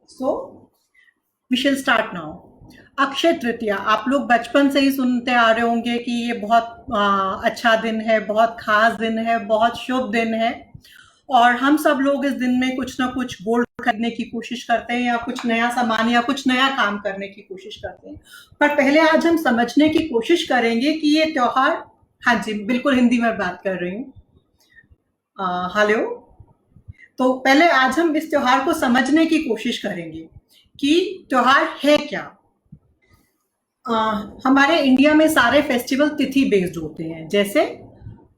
So we शिल start now. Akshaya Tritiya, आप लोग बचपन से ही सुनते आ रहे होंगे कि ये बहुत अच्छा दिन है, बहुत खास दिन है, बहुत शुभ दिन है। और हम सब लोग इस दिन में कुछ ना कुछ गोल्ड खरीदने की कोशिश करते हैं या कुछ नया सामान या कुछ नया काम करने की कोशिश करते हैं। पर पहले आज हम समझने की कोशिश करेंगे कि ये त्योहार, हाँ जी बिल्कुल हिंदी में बात कर रही हूँ। हेलो। तो पहले आज हम इस त्योहार को समझने की कोशिश करेंगे कि त्योहार है क्या। अ, हमारे इंडिया में सारे फेस्टिवल तिथि बेस्ड होते हैं, जैसे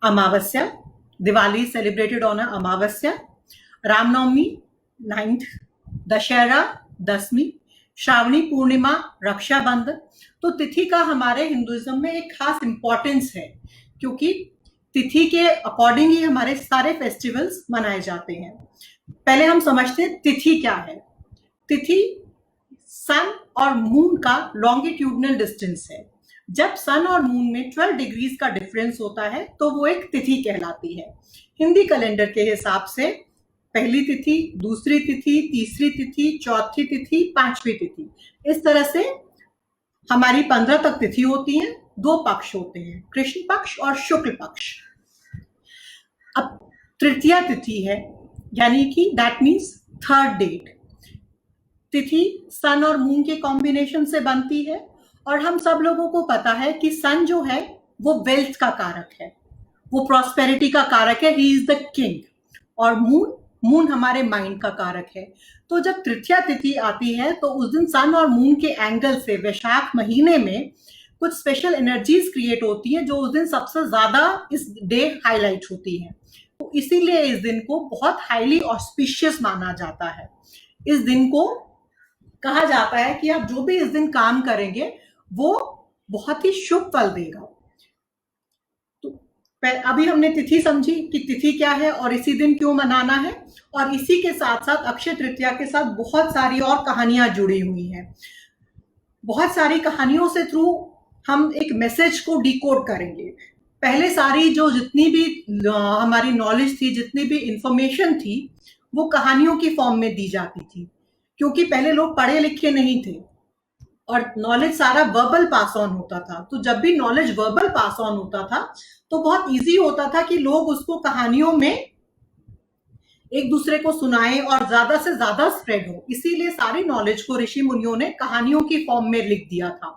अमावस्या, Diwali celebrated on Amavasya, Ramnavami 9th, Dussehra 10वीं, श्रावणी पूर्णिमा, रक्षाबंधन। तो तिथि का हमारे हिंदुइज्म में एक खास इंपॉर्टेंस है, क्योंकि तिथि के अकॉर्डिंग ही हमारे सारे फेस्टिवल्स मनाए जाते हैं। पहले हम समझते हैं तिथि क्या है। तिथि सन और मून का लॉन्गिट्यूडनल डिस्टेंस है। जब सन और मून में 12 डिग्रीज का डिफरेंस होता है तो वो एक तिथि कहलाती है। हिंदी कैलेंडर के हिसाब से पहली तिथि, दूसरी तिथि, तीसरी तिथि, चौथी तिथि, पांचवी तिथि, इस तरह से हमारी 15 तक तिथि होती है। दो पक्ष होते हैं, कृष्ण पक्ष और शुक्ल पक्ष। अब तृतीया तिथि है, यानी कि दैट मीन्स थर्ड डेट। तिथि सन और मून के कॉम्बिनेशन से बनती है, और हम सब लोगों को पता है कि सन जो है वो वेल्थ का कारक है, वो प्रॉस्पेरिटी का कारक है, ही इज द किंग। और मून, मून हमारे माइंड का कारक है। तो जब तृतीया तिथि आती है तो उस दिन सन और मून के एंगल से वैशाख महीने में कुछ स्पेशल एनर्जीज क्रिएट होती हैं, जो उस दिन सबसे ज्यादा इस डे हाईलाइट होती है। तो इसीलिए इस दिन को बहुत हाईली ऑस्पिशियस माना जाता है। इस दिन को कहा जाता है कि आप जो भी इस दिन काम करेंगे वो बहुत ही शुभ फल देगा। तो अभी हमने तिथि समझी कि तिथि क्या है और इसी दिन क्यों मनाना है, और इसी के साथ साथ अक्षय तृतीया के साथ बहुत सारी और कहानियां जुड़ी हुई हैं। बहुत सारी कहानियों से थ्रू हम एक मैसेज को डिकोड करेंगे। पहले सारी जो जितनी भी हमारी नॉलेज थी, जितनी भी इंफॉर्मेशन थी, वो कहानियों की फॉर्म में दी जाती थी, क्योंकि पहले लोग पढ़े लिखे नहीं थे और नॉलेज सारा वर्बल पास ऑन होता था। तो जब भी नॉलेज वर्बल पास ऑन होता था तो बहुत इजी होता था कि लोग उसको कहानियों में एक दूसरे को सुनाएं और ज्यादा से ज्यादा स्प्रेड हो। इसीलिए सारी नॉलेज को ऋषि मुनियों ने कहानियों की फॉर्म में लिख दिया था।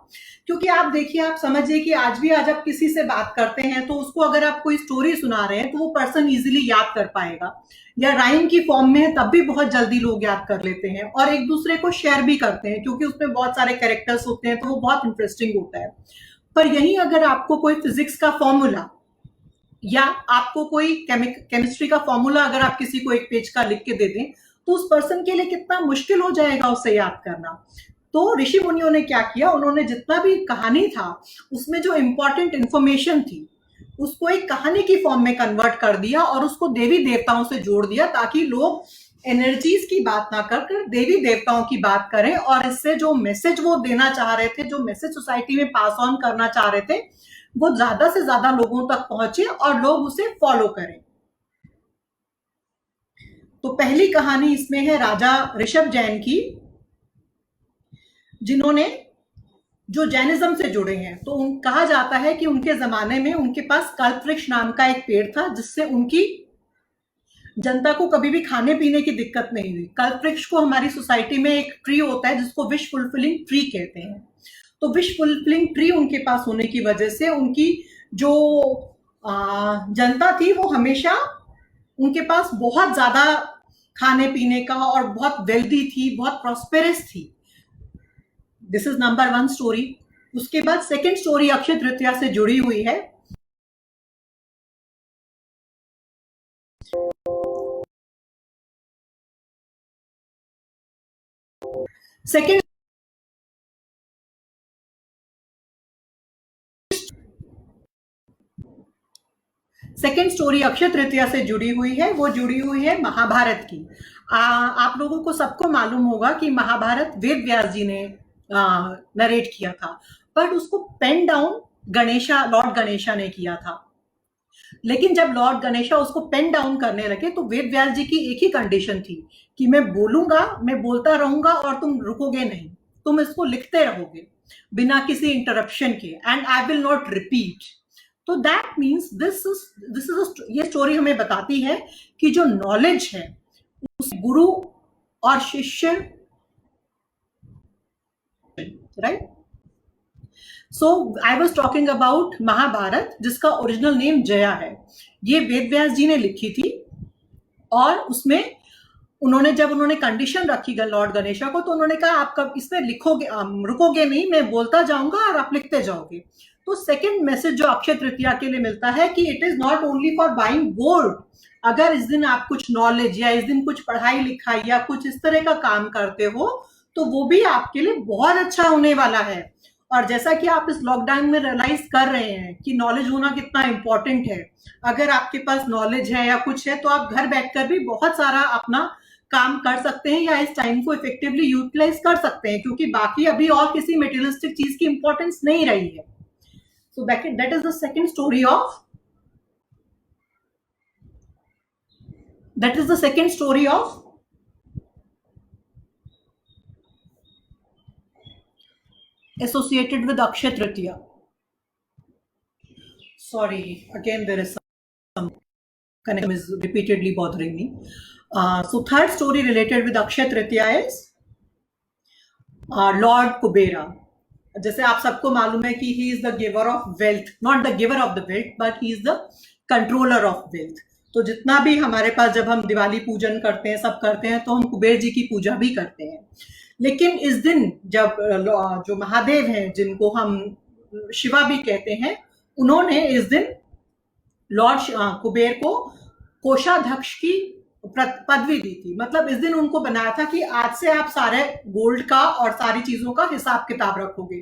क्योंकि आप देखिए, आप समझिए कि आज भी आज आप किसी से बात करते हैं तो उसको अगर आप कोई स्टोरी सुना रहे हैं तो वो पर्सन इजीली याद कर पाएगा, या राइम की फॉर्म में है तब भी बहुत जल्दी लोग याद कर लेते हैं और एक दूसरे को शेयर भी करते हैं, क्योंकि उसमें बहुत सारे कैरेक्टर्स होते हैं तो वो बहुत इंटरेस्टिंग होता है। पर यही अगर आपको कोई फिजिक्स का फॉर्मूला या आपको कोई केमिस्ट्री का फॉर्मूला अगर आप किसी को एक पेज का लिख के दे दें तो उस पर्सन के लिए कितना मुश्किल हो जाएगा उसे याद करना। तो ऋषि मुनियों ने क्या किया, उन्होंने जितना भी कहानी था उसमें जो इंपॉर्टेंट इंफॉर्मेशन थी उसको एक कहानी की फॉर्म में कन्वर्ट कर दिया और उसको देवी देवताओं से जोड़ दिया, ताकि लोग एनर्जीज की बात ना कर देवी देवताओं की बात करें, और इससे जो मैसेज वो देना चाह रहे थे, जो मैसेज सोसाइटी में पास ऑन करना चाह रहे थे, वो ज्यादा से ज्यादा लोगों तक पहुंचे और लोग उसे फॉलो करें। तो पहली कहानी इसमें है राजा ऋषभ जैन की, जिन्होंने जो जैनिज्म से जुड़े हैं। तो कहा जाता है कि उनके जमाने में उनके पास कल्पवृक्ष नाम का एक पेड़ था, जिससे उनकी जनता को कभी भी खाने पीने की दिक्कत नहीं हुई। कल्पवृक्ष को हमारी सोसाइटी में एक ट्री होता है जिसको विश फुलफिलिंग ट्री कहते हैं। तो विश फुलफिलिंग ट्री उनके पास होने की वजह से उनकी जो जनता थी वो हमेशा उनके पास बहुत ज्यादा खाने पीने का और बहुत वेल्दी थी, बहुत प्रॉस्पेरस थी। This is number 1 story. उसके बाद सेकेंड स्टोरी अक्षय तृतीया से जुड़ी हुई है। Second second story Akshaya Tritiya से जुड़ी हुई है, वो जुड़ी हुई है महाभारत की। आप लोगों को सबको मालूम होगा कि महाभारत वेद व्यास जी ने नरेट किया था, बट उसको pen down Ganesha, lord Ganesha ने किया था। लेकिन जब लॉर्ड गणेशा उसको पेन डाउन करने लगे तो वेद व्यास जी की एक ही कंडीशन थी कि मैं बोलूंगा, मैं बोलता रहूंगा और तुम रुकोगे नहीं, तुम इसको लिखते रहोगे बिना किसी इंटरप्शन के, and I will not repeat. तो दैट मीन्स दिस इज ये स्टोरी हमें बताती है कि जो नॉलेज है उस गुरु और शिष्य, right. So I was talking about Mahabharat, जिसका ओरिजिनल नेम जया है। ये वेद व्यास जी ने लिखी थी, और उसमें उन्होंने कंडीशन रखी लॉर्ड गणेशा को, तो उन्होंने कहा आप कब इसमें लिखोगे, रुकोगे नहीं, मैं बोलता जाऊंगा और आप लिखते जाओगे। तो सेकंड मैसेज जो अक्षय तृतीया के लिए मिलता है कि it is not only for buying gold. अगर इस दिन आप कुछ नॉलेज या इस दिन कुछ पढ़ाई लिखाई या कुछ इस तरह का काम करते हो तो वो भी आपके लिए बहुत अच्छा होने वाला है। और जैसा कि आप इस लॉकडाउन में रियलाइज कर रहे हैं कि नॉलेज होना कितना इंपॉर्टेंट है, अगर आपके पास नॉलेज है या कुछ है तो आप घर बैठकर भी बहुत सारा अपना काम कर सकते हैं या इस टाइम को इफेक्टिवली यूटिलाइज कर सकते हैं, क्योंकि बाकी अभी और किसी मेटेरियलिस्टिक चीज की इंपॉर्टेंस नहीं रही है। So that is the second story of that is the second story of associated with Akshay Tritiya. Sorry, again there is some connection is repeatedly bothering me. So third story related with Akshay Tritiya is lord Kubera. जैसे आप सबको मालूम है कि he is the giver of wealth, not the giver of the wealth but he is the controller of wealth. तो जितना भी हमारे पास जब हम दिवाली पूजन करते हैं, सब करते हैं, तो हम कुबेर जी की पूजा भी करते हैं। लेकिन इस दिन जब जो महादेव हैं, जिनको हम शिवा भी कहते हैं, उन्होंने इस दिन लॉर्ड कुबेर को कोषाध्यक्ष की पदवी दी थी। मतलब इस दिन उनको बनाया था कि आज से आप सारे गोल्ड का और सारी चीजों का हिसाब किताब रखोगे।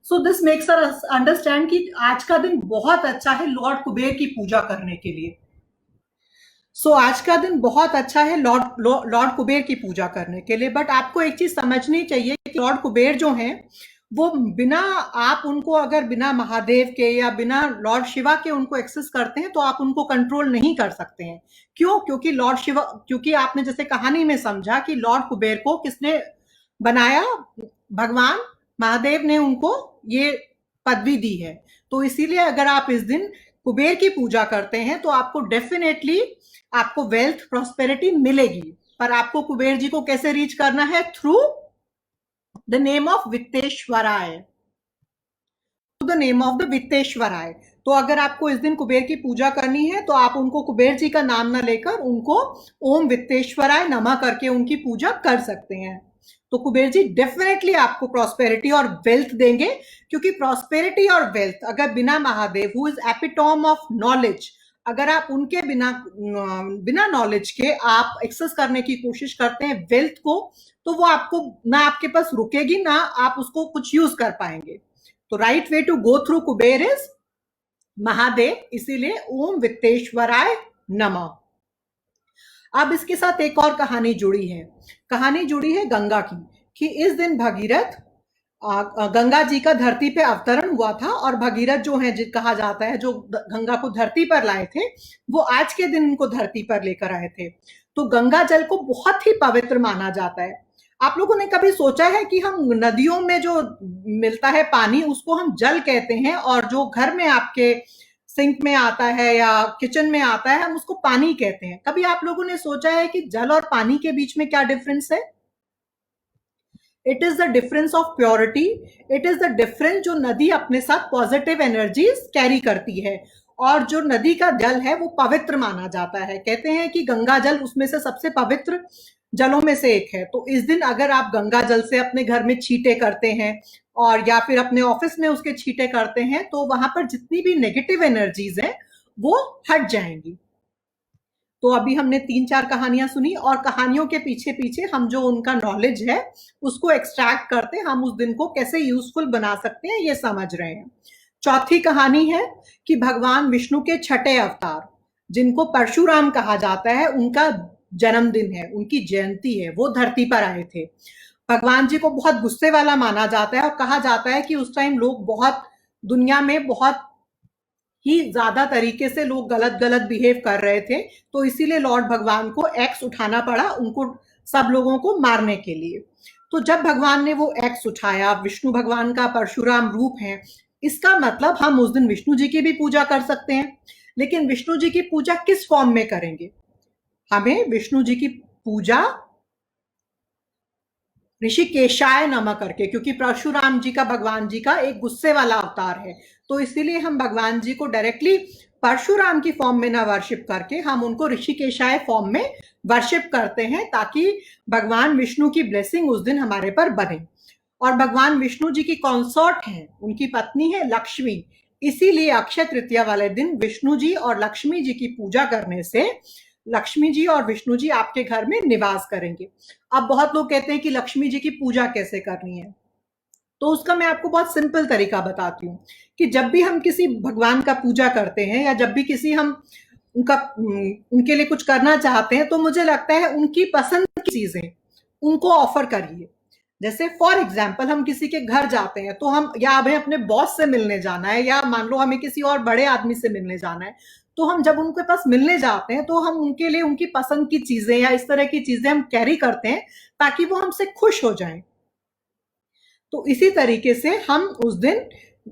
So this makes us understand कि आज का दिन बहुत अच्छा है लॉर्ड कुबेर की पूजा करने के लिए। सो आज का दिन बहुत अच्छा है लॉर्ड कुबेर की पूजा करने के लिए। बट आपको एक चीज समझनी चाहिए कि लॉर्ड कुबेर जो हैं, वो बिना, आप उनको अगर बिना महादेव के या बिना लॉर्ड शिवा के उनको एक्सेस करते हैं तो आप उनको कंट्रोल नहीं कर सकते हैं। क्यों? क्योंकि आपने जैसे कहानी में समझा कि लॉर्ड कुबेर को किसने बनाया? भगवान महादेव ने उनको ये पदवी दी है। तो इसीलिए अगर आप इस दिन कुबेर की पूजा करते हैं तो आपको डेफिनेटली आपको वेल्थ प्रॉस्पेरिटी मिलेगी। पर आपको कुबेर जी को कैसे रीच करना है? थ्रू द नेम ऑफ वित्तेश्वराय, to the name of the वित्तेश्वराय। तो अगर आपको इस दिन कुबेर की पूजा करनी है तो आप उनको कुबेर जी का नाम ना लेकर उनको ओम वित्तेश्वराय नमः करके उनकी पूजा कर सकते हैं। तो कुबेर जी डेफिनेटली आपको प्रॉस्पेरिटी और वेल्थ देंगे, क्योंकि प्रॉस्पेरिटी और वेल्थ अगर बिना Mahadev, who is epitome of knowledge, अगर आप उनके बिना नॉलेज के आप एक्सेस करने की कोशिश करते हैं वेल्थ को, तो वो आपको ना आपके पास रुकेगी, ना आप उसको कुछ यूज कर पाएंगे। तो right way to go through Kuber is Mahadev, इसीलिए ओम वित्तेश्वराय नमः। अब इसके साथ एक और कहानी जुड़ी है। कहानी जुड़ी है गंगा की, कि इस दिन भगीरथ, गंगा जी का धरती पे अवतरण हुआ था, और भगीरथ जो है, कहा जाता है, जो गंगा को धरती पर लाए थे, वो आज के दिन उनको धरती पर लेकर आए थे। तो गंगा जल को बहुत ही पवित्र माना जाता है। आप लोगों ने कभी सोचा है कि हम नदियों में जो मिलता है पानी, उसको हम जल कहते हैं, और जो घर में आपके सिंक में आता है या किचन में आता है, हम उसको पानी कहते हैं। कभी आप लोगों ने सोचा है कि जल और पानी के बीच में क्या डिफरेंस है? It is the difference of purity, it is the difference जो नदी अपने साथ पॉजिटिव एनर्जीज कैरी करती है, और जो नदी का जल है वो पवित्र माना जाता है। कहते हैं कि गंगा जल उसमें से सबसे पवित्र जलों में से एक है। तो इस दिन अगर आप गंगा जल से अपने घर में छींटे करते हैं और या फिर अपने ऑफिस में उसके छींटे करते हैं, तो वहां पर जितनी भी नेगेटिव एनर्जीज हैं वो हट जाएंगी। तो अभी हमने 3-4 कहानियां सुनी, और कहानियों के पीछे पीछे हम जो उनका नॉलेज है उसको एक्सट्रैक्ट करते, हम उस दिन को कैसे यूजफुल बना सकते हैं ये समझ रहे हैं। चौथी कहानी है कि भगवान विष्णु के छठे अवतार, जिनको परशुराम कहा जाता है, उनका जन्मदिन है, उनकी जयंती है, वो धरती पर आए थे। भगवान जी को बहुत गुस्से वाला माना जाता है, और कहा जाता है कि उस टाइम लोग बहुत दुनिया में बहुत ही ज्यादा तरीके से लोग गलत गलत बिहेव कर रहे थे, तो इसीलिए लॉर्ड भगवान को एक्स उठाना पड़ा उनको, सब लोगों को मारने के लिए। तो जब भगवान ने वो एक्स उठाया, विष्णु भगवान का परशुराम रूप है, इसका मतलब हम उस दिन विष्णु जी की भी पूजा कर सकते हैं। लेकिन विष्णु जी की पूजा किस फॉर्म में करेंगे? हमें विष्णु जी की पूजा ऋषिकेशाय नमः करके, क्योंकि परशुराम जी का, भगवान जी का एक गुस्से वाला अवतार है, तो इसीलिए हम भगवान जी को डायरेक्टली परशुराम की फॉर्म में ना वर्शिप करके हम उनको ऋषिकेशाय फॉर्म में वर्शिप करते हैं, ताकि भगवान विष्णु की ब्लेसिंग उस दिन हमारे पर बने। और भगवान विष्णु जी की कॉन्सॉर्ट है, उनकी पत्नी है लक्ष्मी, इसीलिए अक्षय तृतीया वाले दिन विष्णु जी और लक्ष्मी जी की पूजा करने से लक्ष्मी जी और विष्णु जी आपके घर में निवास करेंगे। अब बहुत लोग कहते हैं कि लक्ष्मी जी की पूजा कैसे करनी है, तो उसका मैं आपको बहुत सिंपल तरीका बताती हूँ कि जब भी हम किसी भगवान का पूजा करते हैं या जब भी किसी हम उनका उनके लिए कुछ करना चाहते हैं, तो मुझे लगता है उनकी पसंद की चीजें उनको ऑफर करिए। जैसे फॉर एग्जाम्पल हम किसी के घर जाते हैं, तो हम, या हमें अपने बॉस से मिलने जाना है, या मान लो हमें किसी और बड़े आदमी से मिलने जाना है, तो हम जब उनके पास मिलने जाते हैं तो हम उनके लिए उनकी पसंद की चीजें या इस तरह की चीजें हम कैरी करते हैं, ताकि वो हमसे खुश हो जाएं। तो इसी तरीके से हम उस दिन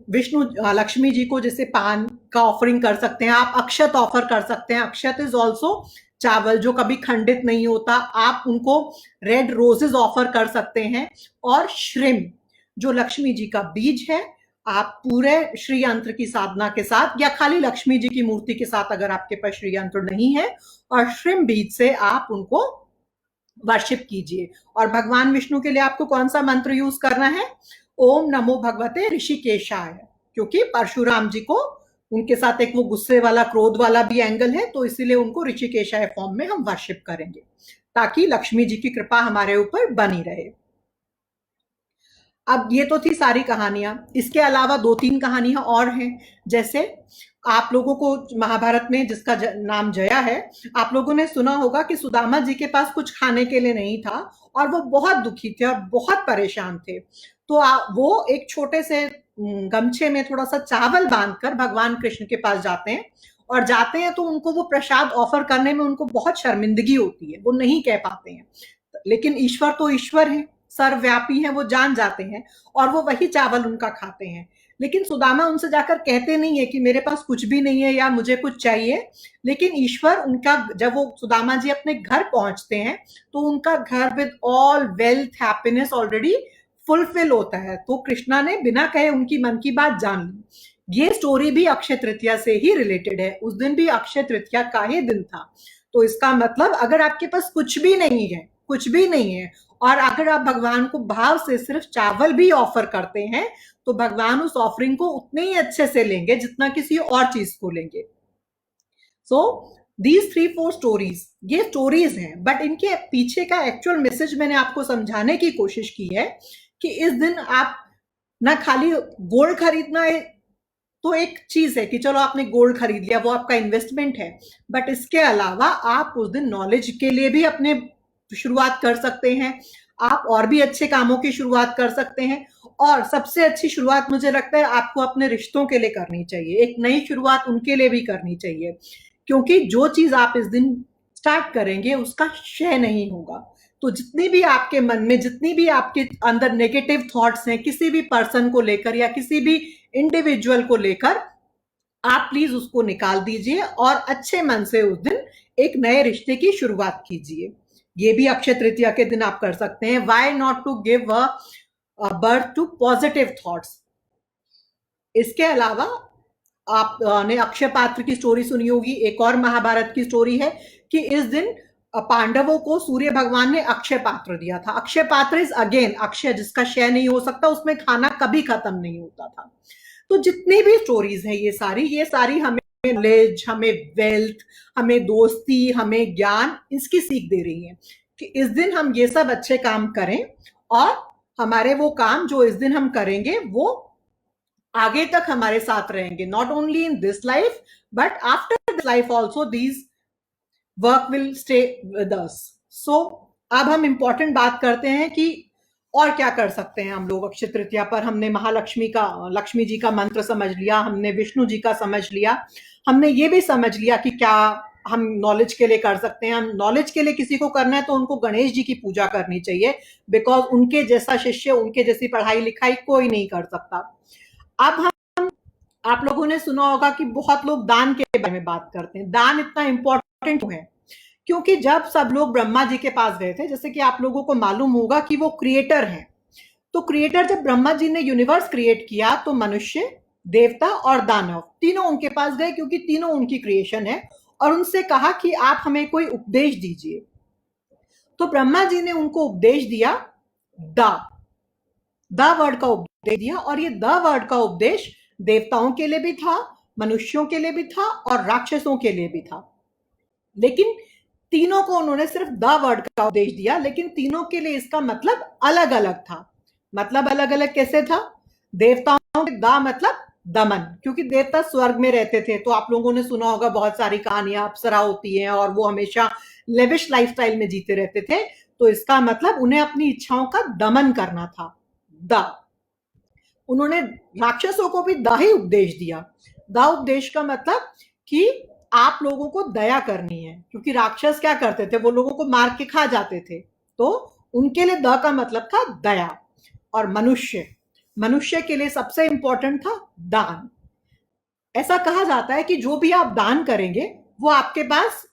विष्णु लक्ष्मी जी को जैसे पान का ऑफरिंग कर सकते हैं, आप अक्षत ऑफर कर सकते हैं। अक्षत इज ऑल्सो चावल जो कभी खंडित नहीं होता, आप उनको रेड रोजेस ऑफर कर सकते हैं। और श्रिम जो लक्ष्मी जी का बीज है, आप पूरे श्री यंत्र की साधना के साथ या खाली लक्ष्मी जी की मूर्ति के साथ, अगर आपके पास श्री यंत्र नहीं है, और श्रिम बीज से आप उनको वर्शिप कीजिए। और भगवान विष्णु के लिए आपको कौन सा मंत्र यूज करना है? ओम नमो भगवते ऋषिकेशाय, क्योंकि परशुराम जी को उनके साथ एक वो गुस्से वाला, क्रोध वाला भी एंगल है, तो इसीलिए उनको ऋषिकेशाय फॉर्म में हम वर्शिप करेंगे, ताकि लक्ष्मी जी की कृपा हमारे ऊपर बनी रहे। अब ये तो थी सारी कहानियां, इसके अलावा दो तीन कहानियां और हैं। जैसे आप लोगों को महाभारत में जिसका नाम जया है, आप लोगों ने सुना होगा कि सुदामा जी के पास कुछ खाने के लिए नहीं था और वो बहुत दुखी थे और बहुत परेशान थे। तो वो एक छोटे से गमछे में थोड़ा सा चावल बांधकर भगवान कृष्ण के पास जाते हैं, और जाते हैं तो उनको वो प्रसाद ऑफर करने में उनको बहुत शर्मिंदगी होती है, वो नहीं कह पाते हैं। लेकिन ईश्वर तो ईश्वर है, सर्वव्यापी हैं, वो जान जाते हैं और वो वही चावल उनका खाते हैं। लेकिन सुदामा उनसे जाकर कहते नहीं है कि मेरे पास कुछ भी नहीं है या मुझे कुछ चाहिए। लेकिन ईश्वर उनका, जब वो सुदामा जी अपने घर पहुंचते हैं, तो उनका घर with all wealth happiness already fulfil होता है। तो कृष्णा ने बिना कहे उनकी मन की बात जान ली। ये स्टोरी भी अक्षय तृतीया से ही रिलेटेड है, उस दिन भी अक्षय तृतीया का ही दिन था। तो इसका मतलब अगर आपके पास कुछ भी नहीं है, कुछ भी नहीं है, और अगर आप भगवान को भाव से सिर्फ चावल भी ऑफर करते हैं, तो भगवान उस ऑफरिंग को उतने ही अच्छे से लेंगे जितना किसी और चीज को लेंगे। सो दीज 3-4 स्टोरीज, ये स्टोरीज हैं, बट इनके पीछे का एक्चुअल मैसेज मैंने आपको समझाने की कोशिश की है कि इस दिन आप ना खाली गोल्ड खरीदना है, तो एक चीज है कि चलो आपने गोल्ड खरीद लिया, वो आपका इन्वेस्टमेंट है, बट इसके अलावा आप उस दिन नॉलेज के लिए भी अपने शुरुआत कर सकते हैं, आप और भी अच्छे कामों की शुरुआत कर सकते हैं। और सबसे अच्छी शुरुआत मुझे लगता है आपको अपने रिश्तों के लिए करनी चाहिए, एक नई शुरुआत उनके लिए भी करनी चाहिए, क्योंकि जो चीज आप इस दिन स्टार्ट करेंगे उसका क्षय नहीं होगा। तो जितनी भी आपके मन में, जितनी भी आपके अंदर नेगेटिव थॉट्स हैं किसी भी पर्सन को लेकर या किसी भी इंडिविजुअल को लेकर, आप प्लीज उसको निकाल दीजिए और अच्छे मन से उस दिन एक नए रिश्ते की शुरुआत कीजिए। ये भी अक्षय तृतीया के दिन आप कर सकते हैं। Why not to give birth to positive thoughts. इसके अलावा आपने अक्षय पात्र की स्टोरी सुनी होगी, एक और महाभारत की स्टोरी है कि इस दिन पांडवों को सूर्य भगवान ने अक्षय पात्र दिया था। अक्षय पात्र इज अगेन अक्षय, जिसका क्षय नहीं हो सकता, उसमें खाना कभी खत्म नहीं होता था। तो जितनी भी स्टोरीज हैं ये सारी हमें नॉलेज, हमें वेल्थ, हमें दोस्ती, हमें ज्ञान, इसकी सीख दे रही है कि इस दिन हम ये सब अच्छे काम करें, और हमारे वो काम जो इस दिन हम करेंगे वो आगे तक हमारे साथ रहेंगे, not only in this life but after this life also these work will stay with us. So अब हम इंपॉर्टेंट बात करते हैं कि और क्या कर सकते हैं हम लोग अक्षय तृतीया पर? हमने लक्ष्मी जी का मंत्र समझ लिया, हमने विष्णु जी का समझ लिया, हमने ये भी समझ लिया कि क्या हम नॉलेज के लिए कर सकते हैं। हम नॉलेज के लिए किसी को करना है तो उनको गणेश जी की पूजा करनी चाहिए, बिकॉज उनके जैसा शिष्य, उनके जैसी पढ़ाई लिखाई कोई नहीं कर सकता। अब हम आप लोगों ने सुना होगा कि बहुत लोग दान के बारे में बात करते हैं। दान इतना इंपॉर्टेंट है क्योंकि जब सब लोग ब्रह्मा जी के पास गए थे, जैसे कि आप लोगों को मालूम होगा कि वो क्रिएटर हैं, तो क्रिएटर जब ब्रह्मा जी ने यूनिवर्स क्रिएट किया तो मनुष्य, देवता और दानव तीनों उनके पास गए क्योंकि तीनों उनकी क्रिएशन है, और उनसे कहा कि आप हमें कोई उपदेश दीजिए। तो ब्रह्मा जी ने उनको उपदेश दिया, द द वर्ड का उपदेश दिया, और ये द वर्ड का उपदेश देवताओं के लिए भी था, मनुष्यों के लिए भी था और राक्षसों के लिए भी था। लेकिन तीनों को उन्होंने सिर्फ द वर्ड का उपदेश दिया, लेकिन तीनों के लिए इसका मतलब अलग अलग था। मतलब अलग अलग कैसे था? देवताओं के द मतलब दमन, क्योंकि देवता स्वर्ग में रहते थे, तो आप लोगों ने सुना होगा बहुत सारी कहानियां, अप्सरा होती हैं और वो हमेशा लेविश लाइफस्टाइल में जीते रहते थे, तो इसका मतलब उन्हें अपनी इच्छाओं का दमन करना था। द उन्होंने राक्षसों को भी द ही उपदेश दिया। द उपदेश का मतलब कि आप लोगों को दया करनी है, क्योंकि राक्षस क्या करते थे? वो लोगों को मार के खा जाते थे, तो उनके लिए द का मतलब था दया। और मनुष्य के लिए सबसे इंपॉर्टेंट था दान। ऐसा कहा जाता है कि जो भी आप दान करेंगे वो आपके पास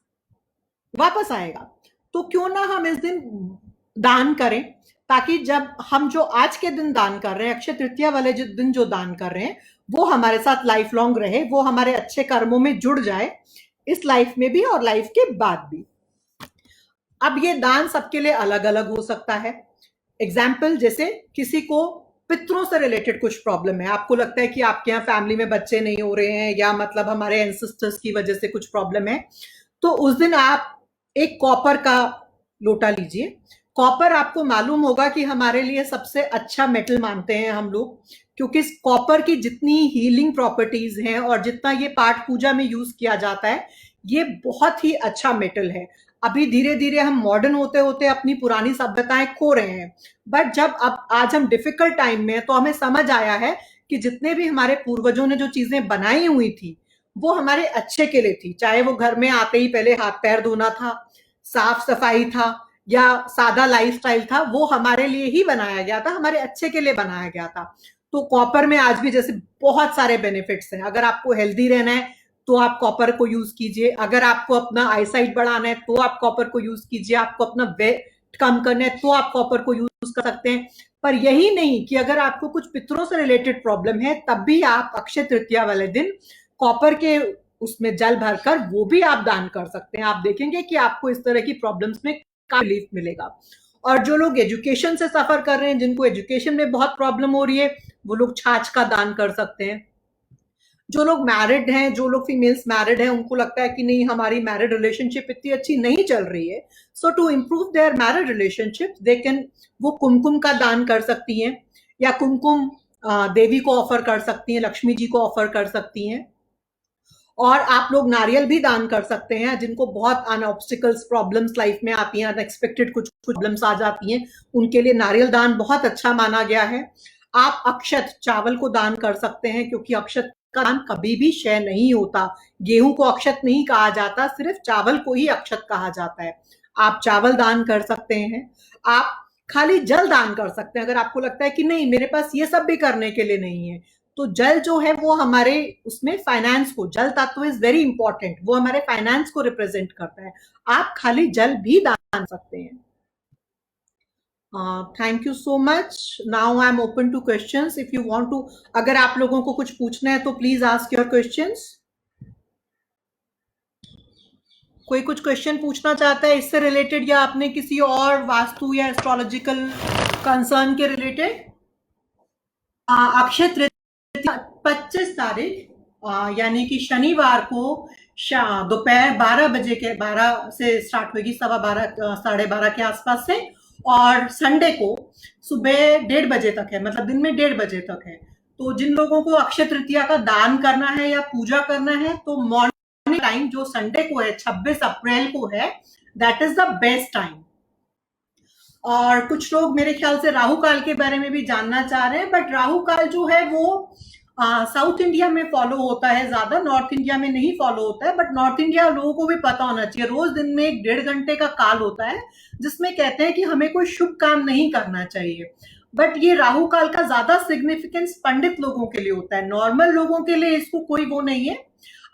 वापस आएगा। तो क्यों ना हम इस दिन दान करें, ताकि जब हम जो आज के दिन दान कर रहे हैं, अक्षय तृतीया वाले दिन जो दान कर रहे हैं, वो हमारे साथ लाइफ लॉन्ग रहे, वो हमारे अच्छे कर्मों में जुड़ जाए, इस लाइफ में भी और लाइफ के बाद भी। अब ये दान सबके लिए अलग अलग हो सकता है। एग्जाम्पल, जैसे किसी को पितरों से रिलेटेड कुछ प्रॉब्लम है, आपको लगता है कि आपके यहाँ फैमिली में बच्चे नहीं हो रहे हैं, या मतलब हमारे एंसेस्टर्स की वजह से कुछ प्रॉब्लम है, तो उस दिन आप एक कॉपर का लोटा लीजिए। कॉपर, आपको मालूम होगा कि हमारे लिए सबसे अच्छा मेटल मानते हैं हम लोग, क्योंकि कॉपर की जितनी हीलिंग प्रॉपर्टीज हैं और जितना ये पाठ पूजा में यूज किया जाता है, ये बहुत ही अच्छा मेटल है। अभी धीरे धीरे हम मॉडर्न होते होते अपनी पुरानी सभ्यताएं खो रहे हैं, बट जब अब आज हम डिफिकल्ट टाइम में हैं, तो हमें समझ आया है कि जितने भी हमारे पूर्वजों ने जो चीजें बनाई हुई थी, वो हमारे अच्छे के लिए थी। चाहे वो घर में आते ही पहले हाथ पैर धोना था, साफ सफाई था, या सादा लाइफस्टाइल था, वो हमारे लिए ही बनाया गया था, हमारे अच्छे के लिए बनाया गया था। तो कॉपर में आज भी जैसे बहुत सारे बेनिफिट्स हैं। अगर आपको हेल्दी रहना है तो आप कॉपर को यूज कीजिए, अगर आपको अपना आईसाइट बढ़ाना है तो आप कॉपर को यूज कीजिए, आपको अपना वेट कम करना है तो आप कॉपर को यूज कर सकते हैं। पर यही नहीं कि अगर आपको कुछ पितरों से रिलेटेड प्रॉब्लम है, तब भी आप अक्षय तृतीया वाले दिन कॉपर के उसमें जल भरकर वो भी आप दान कर सकते हैं। आप देखेंगे कि आपको इस तरह की प्रॉब्लम्स में काफी रिलीफ मिलेगा। और जो लोग एजुकेशन से सफर कर रहे हैं, जिनको एजुकेशन में बहुत प्रॉब्लम हो रही है, वो लोग छाछ का दान कर सकते हैं। जो लोग मैरिड हैं, जो लोग फीमेल्स मैरिड हैं, उनको लगता है कि नहीं हमारी मैरिड रिलेशनशिप इतनी अच्छी नहीं चल रही है, so to improve their married relationship they can, वो कुमकुम का दान कर सकती हैं, या कुमकुम देवी को ऑफर कर सकती हैं, लक्ष्मी जी को ऑफर कर सकती हैं। और आप लोग नारियल भी दान कर सकते हैं, जिनको बहुत ऑब्स्टिकल्स प्रॉब्लम्स लाइफ में आती हैं, अनएक्सपेक्टेड कुछ प्रॉब्लम्स आ जाती हैं, उनके लिए नारियल दान बहुत अच्छा माना गया है। आप अक्षत चावल को दान कर सकते हैं, क्योंकि अक्षत का दान कभी भी क्षय नहीं होता। गेहूं को अक्षत नहीं कहा जाता, सिर्फ चावल को ही अक्षत कहा जाता है। आप चावल दान कर सकते हैं। आप खाली जल दान कर सकते हैं, अगर आपको लगता है कि नहीं मेरे पास ये सब भी करने के लिए नहीं है, तो जल जो है वो हमारे उसमें फाइनेंस को, जल तत्व इज वेरी इंपॉर्टेंट, वो हमारे फाइनेंस को रिप्रेजेंट करता है। आप खाली जल भी दान सकते हैं। Thank you so much. Now I am open to questions if you want to, अगर आप लोगों को कुछ पूछना है तो प्लीज आस्क योर क्वेश्चंस। कोई कुछ क्वेश्चन पूछना चाहता है इससे रिलेटेड, या आपने किसी और वास्तु या एस्ट्रोलॉजिकल कंसर्न के रिलेटेड? अक्षय तृतीया 25 तारीख, यानी कि शनिवार को दोपहर 12 बजे के 12 से स्टार्ट होगी, 12:15 12:30 के आसपास से, और संडे को सुबह 1:30 बजे तक है, मतलब दिन में 1:30 बजे तक है। तो जिन लोगों को अक्षय तृतीया का दान करना है या पूजा करना है, तो मॉर्निंग टाइम जो संडे को है, 26 अप्रैल को है, that is the best time. और कुछ लोग मेरे ख्याल से राहु काल के बारे में भी जानना चाह रहे हैं, बट राहु काल जो है वो साउथ इंडिया में फॉलो होता है ज्यादा, नॉर्थ इंडिया में नहीं फॉलो होता है। बट नॉर्थ इंडिया लोगों को भी पता होना चाहिए, रोज दिन में 1.5 घंटे का काल होता है जिसमें कहते हैं कि हमें कोई शुभ काम नहीं करना चाहिए। बट ये राहु काल का ज्यादा सिग्निफिकेंस पंडित लोगों के लिए होता है, नॉर्मल लोगों के लिए इसको कोई वो नहीं है।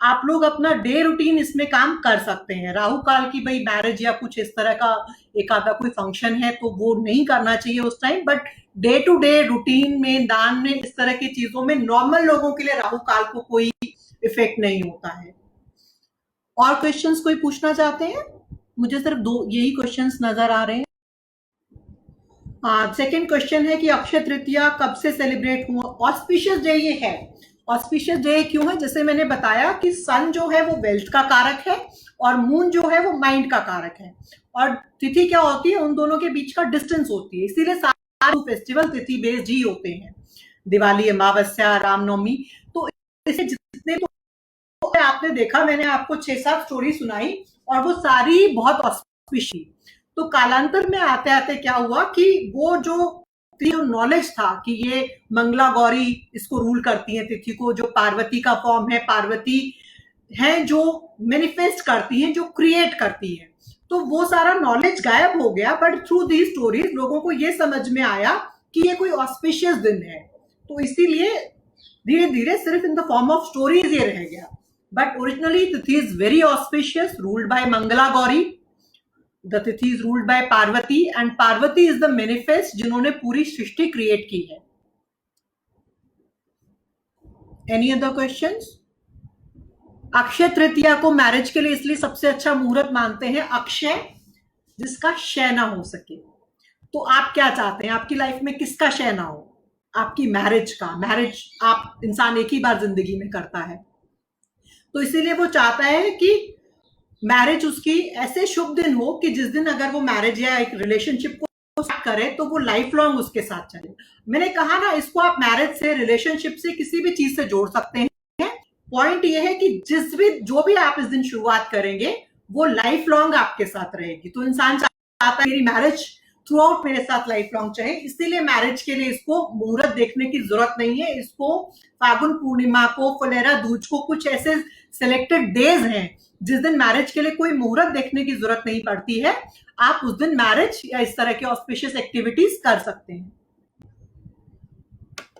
आप लोग अपना डे रूटीन इसमें काम कर सकते हैं। राहु काल की भाई मैरिज या कुछ इस तरह का एक आधा कोई फंक्शन है तो वो नहीं करना चाहिए उस time, but day to day routine में, दान में, इस तरह की चीजों में नॉर्मल लोगों के लिए राहु काल को कोई इफेक्ट नहीं होता है। और क्वेश्चंस कोई पूछना चाहते हैं? मुझे सिर्फ दो यही क्वेश्चंस नजर आ रहे हैं। सेकेंड क्वेश्चन है कि अक्षय तृतीया कब से सेलिब्रेट हुआ? ऑस्पिशियस डे ये है। ऑस्पिशियस डे क्यों है? जैसे मैंने बताया कि सन जो है वो वेल्थ का कारक है और मून जो है वो माइंड का कारक है, और तिथि क्या होती है, उन दोनों के बीच का डिस्टेंस होती है, इसीलिए सारे फेस्टिवल तिथि बेस्ड ही होते हैं। दिवाली, अमावस्या, रामनवमी, तो इसे जितने तो आपने देखा, मैंने आपको 6-7 स्टोरी सुनाई और वो सारी बहुत ऑस्पिशियस। तो कालांतर में आते आते क्या हुआ कि वो जो नॉलेज था कि ये मंगला गौरी इसको रूल करती है तिथि को, जो पार्वती का फॉर्म है, पार्वती है जो मैनिफेस्ट करती है, जो क्रिएट करती है, तो वो सारा नॉलेज गायब हो गया। बट थ्रू दी स्टोरीज लोगों को ये समझ में आया कि ये कोई ऑस्पिशियस दिन है, तो इसीलिए धीरे धीरे सिर्फ in the form of stories ये रह गया। But originally tithi is very auspicious, ruled by Mangala Gauri. The tithi is ruled by Parvati and Parvati is the manifest जिन्होंने पूरी सृष्टि क्रिएट की है। Any other questions? Akshaya Tritiya को मैरिज के लिए इसलिए सबसे अच्छा मुहूर्त मानते हैं, अक्षय जिसका क्षय ना हो सके। तो आप क्या चाहते हैं, आपकी लाइफ में किसका क्षय ना हो? आपकी मैरिज का। मैरिज आप इंसान एक ही बार जिंदगी में करता है, तो इसीलिए वो चाहता है कि मैरिज उसकी ऐसे शुभ दिन हो कि जिस दिन अगर वो मैरिज या एक रिलेशनशिप को स्टार्ट करे तो वो लाइफ लॉन्ग उसके साथ चले। मैंने कहा ना, इसको आप मैरिज से, रिलेशनशिप से, किसी भी चीज से जोड़ सकते हैं। पॉइंट ये है कि जो भी आप इस दिन शुरुआत करेंगे वो लाइफ लॉन्ग आपके साथ रहेगी। तो इंसान चाहता है मेरी मैरिज थ्रू आउट मेरे साथ लाइफ लॉन्ग चाहे, इसीलिए मैरिज के लिए इसको मुहूर्त देखने की जरूरत नहीं है। इसको फागुन पूर्णिमा को, फुलेरा दूज को, कुछ ऐसे सिलेक्टेड डेज हैं जिस दिन मैरिज के लिए कोई मुहूर्त देखने की जरूरत नहीं पड़ती है। आप उस दिन मैरिज या इस तरह के ऑस्पिशियस एक्टिविटीज कर सकते हैं।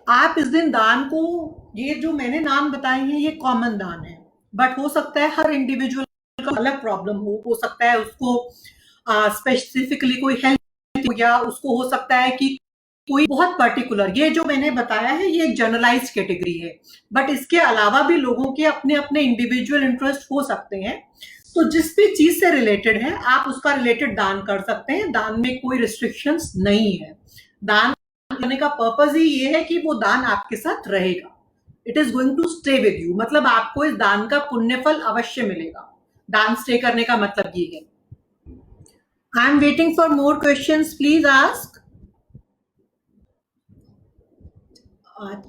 आप इस दिन दान को, ये जो मैंने नाम बताए हैं ये कॉमन दान है, बट हो सकता है हर इंडिविजुअल का अलग प्रॉब्लम हो सकता है उसको स्पेसिफिकली कोई हेल्थ, या उसको हो सकता है कि कोई बहुत पर्टिकुलर, ये जो मैंने बताया है ये एक जनरलाइज कैटेगरी है, बट इसके अलावा भी लोगों के अपने अपने इंडिविजुअल इंटरेस्ट हो सकते हैं। तो जिस भी चीज से रिलेटेड है आप उसका रिलेटेड दान कर सकते हैं। दान में कोई रिस्ट्रिक्शंस नहीं है। दान करने का पर्पज ही ये है कि वो दान आपके साथ रहेगा, it is going to stay with you, मतलब आपको इस दान का पुण्य फल अवश्य मिलेगा। दान स्टे करने का मतलब ये है। I am waiting for more questions, please ask.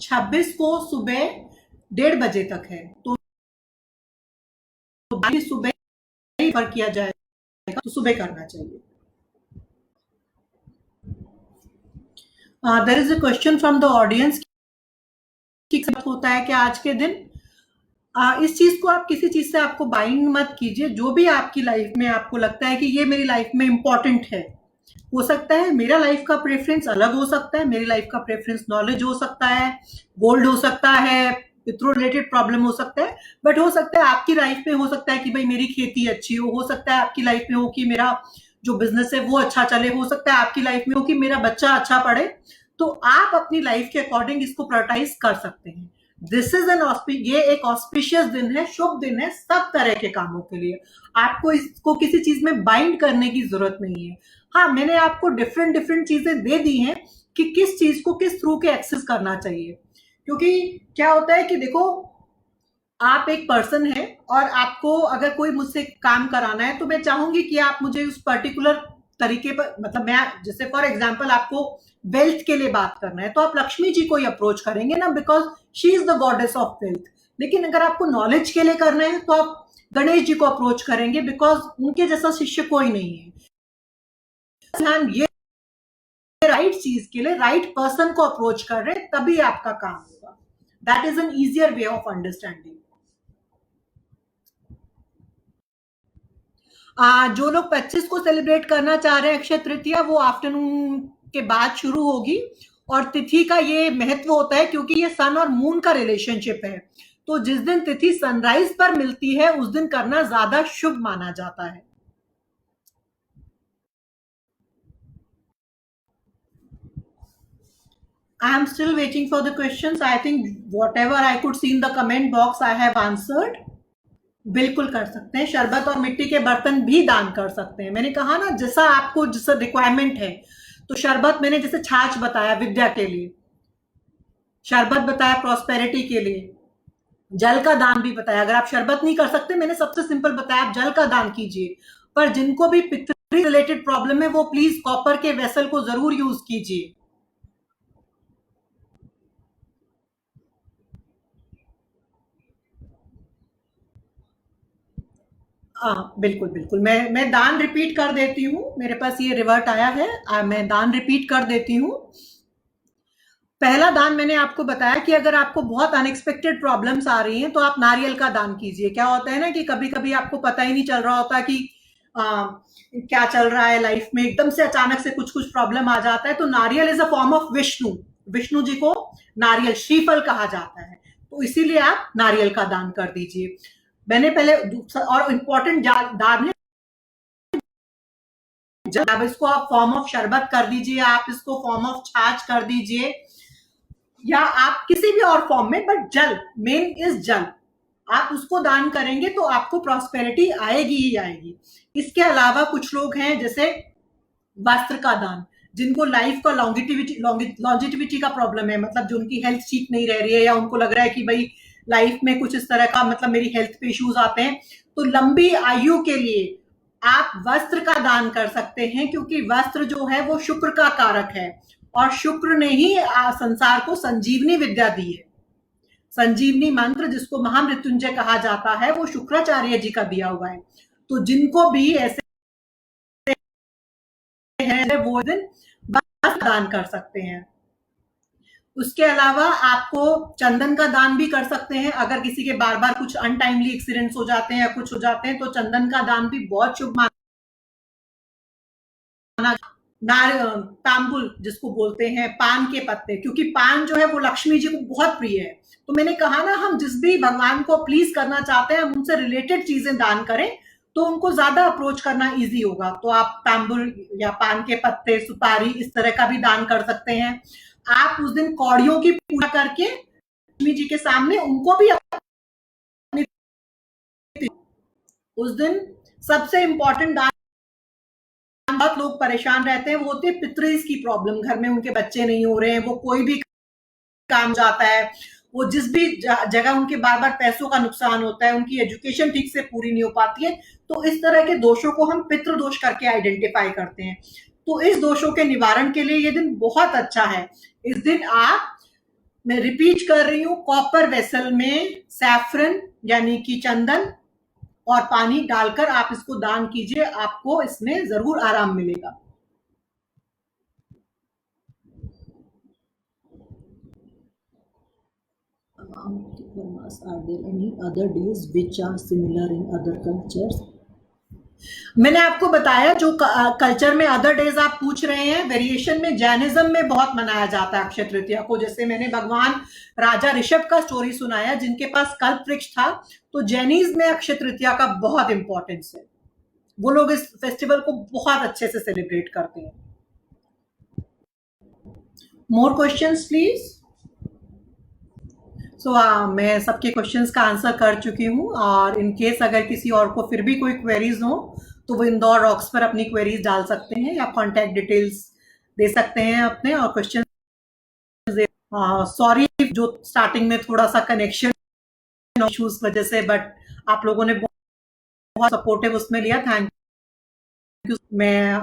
26 को सुबह 1:30 बजे तक है, तो सुबह पर किया जाएगा, तो सुबह करना चाहिए। There is a question from the audience कि होता है कि आज के दिन इस चीज को आप किसी चीज से आपको बाइंड मत कीजिए। जो भी आपकी लाइफ में आपको लगता है कि ये मेरी लाइफ में इंपॉर्टेंट है, हो सकता है मेरा लाइफ का प्रेफरेंस अलग हो सकता है, मेरी लाइफ का प्रेफरेंस नॉलेज हो सकता है, गोल्ड हो सकता है, पितरों रिलेटेड प्रॉब्लम हो सकता है, बट हो सकता है आपकी लाइफ में हो सकता है कि भाई मेरी खेती अच्छी हो सकता है आपकी लाइफ में हो कि मेरा जो बिजनेस है वो अच्छा चले, हो सकता है आपकी लाइफ में हो कि मेरा बच्चा अच्छा पढ़े। तो आप अपनी लाइफ के अकॉर्डिंग इसको प्रायोरिटाइज कर सकते हैं। दिस इज एन ये एक ऑस्पिशियस दिन है, शुभ दिन है सब तरह के कामों के लिए। आपको इसको किसी चीज में बाइंड करने की जरूरत नहीं है। हाँ, मैंने आपको डिफरेंट डिफरेंट चीजें दे दी हैं कि किस चीज को किस थ्रू के एक्सेस करना चाहिए, क्योंकि क्या होता है कि देखो, आप एक पर्सन है और आपको अगर कोई मुझसे काम कराना है तो मैं चाहूंगी कि आप मुझे उस पर्टिकुलर तरीके पर, मतलब मैं जैसे फॉर एग्जांपल आपको वेल्थ के लिए बात करना है तो आप लक्ष्मी जी को ही अप्रोच करेंगे ना, because she is the goddess of wealth. लेकिन अगर आपको नॉलेज के लिए करना है तो आप गणेश जी को अप्रोच करेंगे, बिकॉज उनके जैसा शिष्य कोई नहीं है। ध्यान ये चीज के लिए राइट पर्सन को अप्रोच कर रहे हैं, तभी आपका काम होगा. That is an easier way of understanding. जो लोग 25 को सेलिब्रेट करना चाह रहे हैं अक्षय तृतीया, वो आफ्टरनून के बाद शुरू होगी. और तिथि का ये महत्व होता है क्योंकि ये सन और मून का रिलेशनशिप है. तो जिस दिन तिथि सनराइज पर मिलती है उस दिन करना ज्यादा शुभ माना जाता है. I am still waiting for the questions. I think whatever I could see in the comment box, I have answered. बिल्कुल कर सकते हैं. शरबत और मिट्टी के बर्तन भी दान कर सकते हैं. मैंने कहा ना, जैसा आपको जैसा रिक्वायरमेंट है. तो शरबत मैंने जैसे छाछ बताया विद्या के लिए, शरबत बताया प्रॉस्पेरिटी के लिए, जल का दान भी बताया. अगर आप शरबत नहीं कर सकते, मैंने सबसे सिंपल बताया, आप जल का दान कीजिए. पर जिनको भी पितृ रिलेटेड प्रॉब्लम है वो प्लीज कॉपर के वेसल को जरूर यूज कीजिए. बिल्कुल बिल्कुल. मैं दान रिपीट कर देती हूँ. मेरे पास ये रिवर्ट आया है. मैं दान रिपीट कर देती हूँ. पहला दान मैंने आपको बताया कि अगर आपको बहुत अनएक्सपेक्टेड प्रॉब्लम्स आ रही हैं तो आप नारियल का दान कीजिए. क्या होता है ना कि कभी कभी आपको पता ही नहीं चल रहा होता कि क्या चल रहा है लाइफ में, एकदम से अचानक से कुछ कुछ प्रॉब्लम आ जाता है. तो nariyal is a form of Vishnu. Vishnu ji को नारियल श्रीफल कहा जाता है. तो इसीलिए आप नारियल का दान कर दीजिए. मैंने पहले और इम्पोर्टेंट दान है, जब इसको आप फॉर्म ऑफ शरबत कर दीजिए, आप इसको फॉर्म ऑफ छाछ कर दीजिए, या आप किसी भी और फॉर्म में, बट जल, मेन इज जल. आप उसको दान करेंगे तो आपको प्रॉस्पेरिटी आएगी ही आएगी. इसके अलावा कुछ लोग हैं जैसे वस्त्र का दान, जिनको लाइफ का लॉन्जिटिविटी का प्रॉब्लम है, मतलब जो उनकी हेल्थ ठीक नहीं रह रही है, या उनको लग रहा है कि भाई लाइफ में कुछ इस तरह का, मतलब मेरी हेल्थ पे इश्यूज आते हैं. तो लंबी आयु के लिए आप वस्त्र का दान कर सकते हैं, क्योंकि वस्त्र जो है वो शुक्र का कारक है. और शुक्र ने ही संसार को संजीवनी विद्या दी है. संजीवनी मंत्र जिसको महामृत्युंजय कहा जाता है, वो शुक्राचार्य जी का दिया हुआ है. तो जिनको भी ऐसे है वो दिन वस्त्र दान कर सकते हैं. उसके अलावा आपको चंदन का दान भी कर सकते हैं. अगर किसी के बार बार कुछ अनटाइमली एक्सीडेंट्स हो जाते हैं या कुछ हो जाते हैं, तो चंदन का दान भी बहुत शुभ माना. तांबुल जिसको बोलते हैं, पान के पत्ते, क्योंकि पान जो है वो लक्ष्मी जी को बहुत प्रिय है. तो मैंने कहा ना, हम जिस भी भगवान को प्लीज करना चाहते हैं, हम उनसे रिलेटेड चीजें दान करें तो उनको ज्यादा अप्रोच करना इजी होगा. तो आप तांबुल या पान के पत्ते, सुपारी, इस तरह का भी दान कर सकते हैं. आप उस दिन कौड़ियों की पूजा करके लक्ष्मी जी के सामने उनको भी उस दिन सबसे इंपॉर्टेंट दान, बहुत लोग परेशान रहते हैं, वो होती है पितृज की प्रॉब्लम. घर में उनके बच्चे नहीं हो रहे हैं, वो कोई भी काम जाता है, वो जिस भी जगह उनके बार बार पैसों का नुकसान होता है, उनकी एजुकेशन ठीक से पूरी नहीं हो पाती है. तो इस तरह के दोषों को हम पितृ दोष करके आइडेंटिफाई करते हैं. तो इस दोषों के निवारण के लिए ये दिन बहुत अच्छा है. इस दिन आप, मैं रिपीट कर रही हूँ, कॉपर वेसल में सैफरन यानी कि चंदन और पानी डालकर आप इसको दान कीजिए. आपको इसमें जरूर आराम मिलेगा. Are there any other days which are similar in other cultures? मैंने आपको बताया जो कल्चर में अदर डेज आप पूछ रहे हैं, वेरिएशन में जैनिज्म में बहुत मनाया जाता है अक्षय तृतीया को. जैसे मैंने भगवान राजा ऋषभ का स्टोरी सुनाया, जिनके पास कल्प वृक्ष था. तो जैनीज में अक्षय तृतीया का बहुत इंपॉर्टेंस है. वो लोग इस फेस्टिवल को बहुत अच्छे से सेलिब्रेट करते हैं. More questions please. सो मैं सबके क्वेश्चंस का आंसर कर चुकी हूँ. और इन केस अगर किसी और को फिर भी कोई क्वेरीज हो तो वो इंदौर रॉक्स पर अपनी क्वेरीज डाल सकते हैं, या कॉन्टैक्ट डिटेल्स दे सकते हैं अपने, और क्वेश्चन. सॉरी जो स्टार्टिंग में थोड़ा सा कनेक्शन इश्यूज वजह से, बट आप लोगों ने बहुत सपोर्टिव उसमें लिया. Thank you. मैं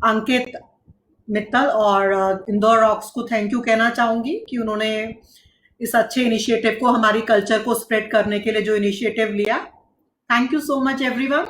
अंकित मित्तल और इंदौर रॉक्स को थैंक यू कहना चाहूंगी कि उन्होंने इस अच्छे इनिशिएटिव को, हमारी कल्चर को स्प्रेड करने के लिए जो इनिशिएटिव लिया. Thank you so much everyone.